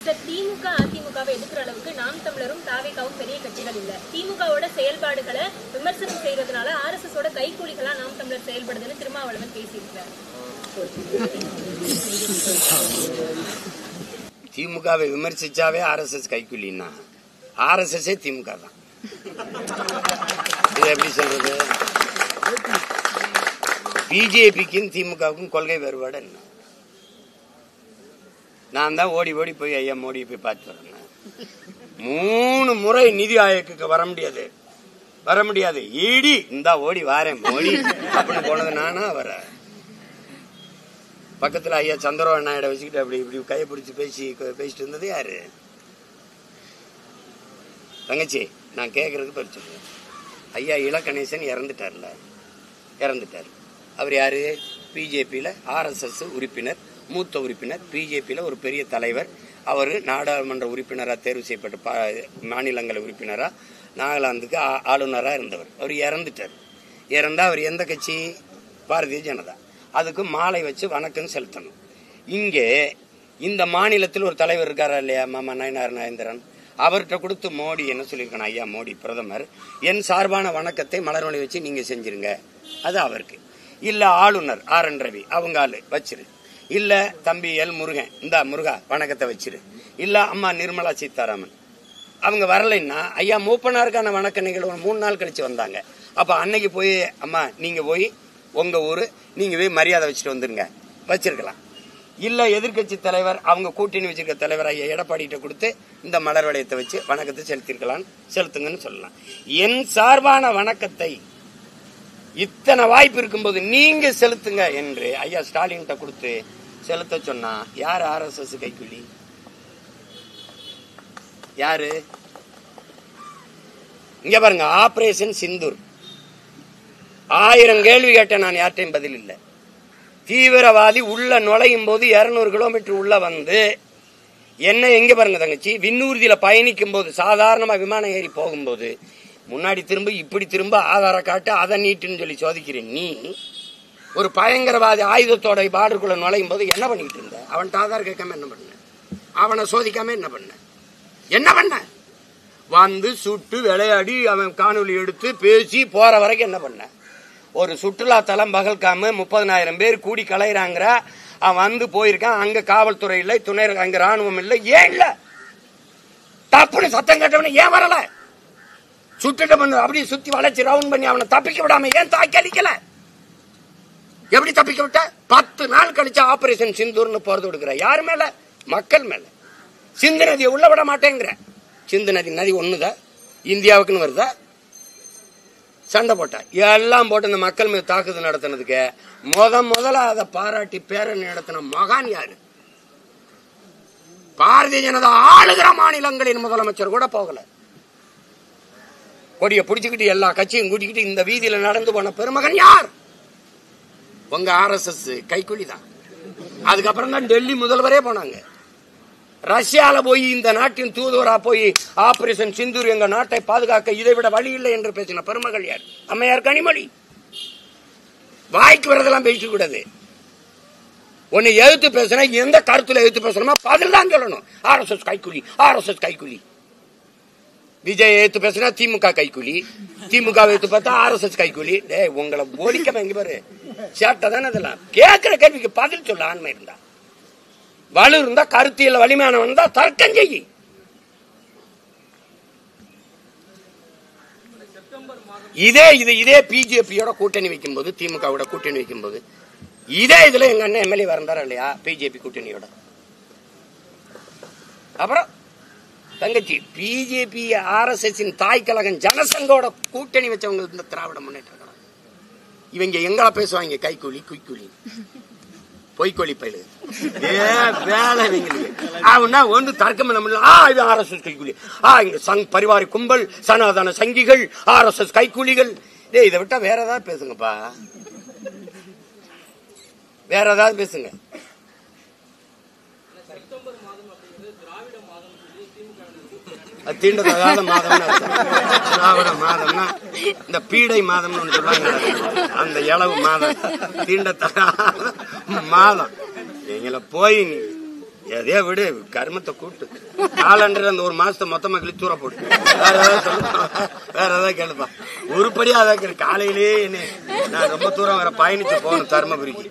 திமுக அதிமுகவை எதிர்க்கிற அளவுக்கு நாம் தமிழரும் தாவேகாவும் பெரிய கட்சிகள் இல்ல. திமுகவோட செயல்பாடுகளை விமர்சனம் செய்யறதுனால RSS ஓட கைக்கூலிகளா நாம் தமிழர் செயல்படுதுன்னு திருமாவளவன் பேசியிருக்கிறார். திமுகவை விமர்சிச்சாவே RSS கைக்கூலின்னா RSS திமுக தான். இது எப்படி சொல்றது? பிஜேபிக்கும் திமுகவுக்கும் கொள்கை வேறுபாடு என்ன? நான் தான் ஓடி ஓடி போய் ஐயா மோடியை போய் பார்த்து வரேன். 3 முறை நிதி ஆயோக்கு வர முடியாது ஈடி இந்தா ஓடி வாரேன் மோடி அப்படின்னு போனது நானா வர பக்கத்துல ஐயா சந்திரபாபு நாயுடு வச்சுக்கிட்டு அப்படி இப்படி கையை பிடிச்சி பேசிட்டு இருந்தது யாரு? தங்கச்சி நான் கேட்கறதுக்கு பரிச்சு ஐயா இலகணேசன் இறந்துட்டார். அவர் யாரு? பிஜேபியில RSS உறுப்பினர், மூத்த உறுப்பினர், பிஜேபியில ஒரு பெரிய தலைவர். அவர் நாடாளுமன்ற உறுப்பினராக தேர்வு செய்யப்பட்ட மாநிலங்கள உறுப்பினரா நாகாலாந்துக்கு ஆளுநரா இருந்தவர். அவர் இறந்தா அவர் எந்த கட்சி? பாரதிய ஜனதா. அதுக்கு மாலை வச்சு வணக்கம் செலுத்தணும். இங்கே இந்த மாநிலத்தில் ஒரு தலைவர் இருக்காரா இல்லையா, மாமா நயனார் நாகேந்திரன், அவர்கிட்ட கொடுத்து மோடி என்ன சொல்லியிருக்கணும்? ஐயா மோடி பிரதமர் என் சார்பான வணக்கத்தை மலர்வழி வச்சு நீங்க செஞ்சிருங்க. அது அவருக்கு. இல்ல ஆளுநர் RN ரவி அவங்க ஆளு வச்சிரு. இல்ல தம்பி எல் முருகன் இந்த முருகா வணக்கத்தை வச்சிரு. இல்ல அம்மா நிர்மலா சீதாராமன் அவங்க வரலைன்னா ஐயா மூப்பனாருக்கான வணக்க நிகழ்வு 3 நாள் கழிச்சு வந்தாங்க. அப்ப அன்னைக்கு போய் அம்மா நீங்க போய் உங்க ஊரு நீங்க போய் மரியாதை வச்சுட்டு வந்துருங்க, வச்சிருக்கலாம். இல்ல எதிர்கட்சி தலைவர் அவங்க கூட்டணி வச்சிருக்க தலைவர் ஐயா எடப்பாடிகிட்ட கொடுத்து இந்த மலர் வளையத்தை வச்சு வணக்கத்தை செலுத்துங்கன்னு சொல்லலாம். என் சார்பான வணக்கத்தை இத்தனை வாய்ப்பு இருக்கும்போது நீங்க செலுத்துங்க என்று ஐயா ஸ்டாலின் கொடுத்து செலுத்த சொன்னா யாரு RSS கைக்கூலி? யாரு? இங்க பாருங்க, ஆபரேஷன் சிந்தூர் 1000 கேள்வி கேட்ட நான் யார்ட்டையும் பதில் இல்லை. தீவிரவாதி உள்ள நுழையும் போது 200 கிலோமீட்டர் உள்ள வந்து என்ன எங்க பாருங்க தங்கச்சி, விண்ணூர்தியில பயணிக்கும் போது சாதாரணமா விமானம் ஏறி போகும்போது முன்னாடி திரும்ப இப்படி திரும்ப ஆதார காட்டு அதை நீட்டுன்னு சொல்லி சோதிக்கிறேன். நீ ஒரு பயங்கரவாதி ஆயுதத்தோட பார்டருக்குள்ள நுழையும் போது என்ன பண்ணிட்டு இருந்த? அவன்கிட்ட ஆதார் கேட்காம என்ன பண்ண? அவனை சோதிக்காம என்ன பண்ண? வந்து சுட்டு விளையாடி அவன் காணொலி எடுத்து பேசி போற வரைக்கும் என்ன பண்ண? ஒரு சுற்றுலா தலம் பகல்காம 30,000 பேர் கூடி கலையிறாங்க. அவன் வந்து போயிருக்கான். அங்க காவல்துறை இல்லை, துணை அங்க ராணுவம் இல்லை. ஏன் இல்ல? தப்புன்னு சத்தம் கேட்டவன ஏன் வரல? சுட்டுட்டு பண்ண அப்படியே சுத்தி வளைச்சு ரவுண்ட் பண்ணி அவனை தப்பிக்க விடாம ஏன் தாக்கி அடிக்கல? எப்படி தப்பிக்க விட்ட? 10 நாள் கழிச்சு ஆபரேஷன் சிந்தூர்னு போறது கொடுக்குற. யாரு மேல? மக்கள் மேல. சிந்து நதியை உள்ள விட மாட்டேங்கிற. சிந்து நதி ஒண்ணுதான் இந்தியாவுக்குன்னு வருதா? சண்டை போட்டா எல்லாம் போட்டு இந்த மக்கள் மீது தாக்குதல் நடத்தினதுக்கு முதல்ல அதை பாராட்டி பேரணி நடத்தின மகான் யாரு? பாரதிய ஜனதா ஆளுகிற மாநிலங்களின் முதலமைச்சர் கூட போகல. கொடியை பிடிச்சுக்கிட்டு எல்லா கட்சியும் கூட்டிக்கிட்டு இந்த வீதியில நடந்து போன பெருமகன் யார்? உங்க RSS கைக்கூலி தான். அதுக்கப்புறம் தான் டெல்லி முதல்வரே போனாங்க. ரஷ்யால போய் இந்த நாட்டின் தூதுவரா போய் ஆபரேஷன் சிந்தூர் எங்க நாட்டை பாதுகாக்க இதை விட வழி இல்லை என்று பேசின பெருமகள் யார்? அம்மையார் கனிமொழி. வாய்க்கு வரதெல்லாம் பேசிக்க கூடாது. உன்னை எதிர்த்து பேசுனா எந்த கருத்துல எதிர்த்து பேசணுமா பதில் தான் சொல்லணும். RSS கைக்கூலி. விஜய் ஏத்து பேசுனா திமுக கைக்கூலி, திமுக ஏத்து பார்த்தா RSS கைக்கூலி. உங்களை ஓடிக்காம எங்க பாரு சேட்டை தானே. அதெல்லாம் கேட்கிற கேள்விக்கு பதில் சொல்ல ஆண்மை இருந்தா, வலு இருந்தா, கருத்தியல் வலிமையானவன் இருந்தா தர்க்கம் செய்யி. இதே பிஜேபியோட கூட்டணி வைக்கும் போது, திமுகவோட கூட்டணி வைக்கும் போது இதே இதுல எங்க அண்ணன் MLA வரந்தாரா இல்லையா பிஜேபி கூட்டணியோட? அப்புறம் தங்கச்சி பிஜேபி RSS தாய் கழகம் ஜனசங்கோட கூட்டணி வச்சவங்க இந்த திராவிட முன்னேற்ற கழகம். இவங்க எங்கள பேசுவாங்க கைக்கூலி குய்க்கூலி பொய்கோழி பயிலு வேலை. அவனா ஒன்று தர்க்கம் பண்ண முடியல. இது RSS கைக்கூலி, இங்க பரிவாரி கும்பல், சனாதன சங்கிகள், RSS கைக்கூலிகள். இதை விட்டா வேற ஏதாவது பேசுங்கப்பா, வேற ஏதாவது பேசுங்க. தீண்டத்தகாத மாதம், திராவிட மாதம்னா இந்த பீடை மாதம்னு ஒன்று சொல்லுவாங்க. அந்த இளவு மாதம் தீண்டத்தகாத மாதம். எங்களை போய் எதையா விடு, கர்மத்தை கூட்டு. காலண்டர் அந்த ஒரு மாசத்தை மொத்தமா கிளி தூர போட்டு வேற ஏதாவது சொல்லுப்பா, வேற ஏதாவது கேளுப்பா. உருப்படியா அதான் காலையிலேயே என்ன நான் ரொம்ப தூரம் வர பயணிச்சு போகணும் தருமபுரிக்கு.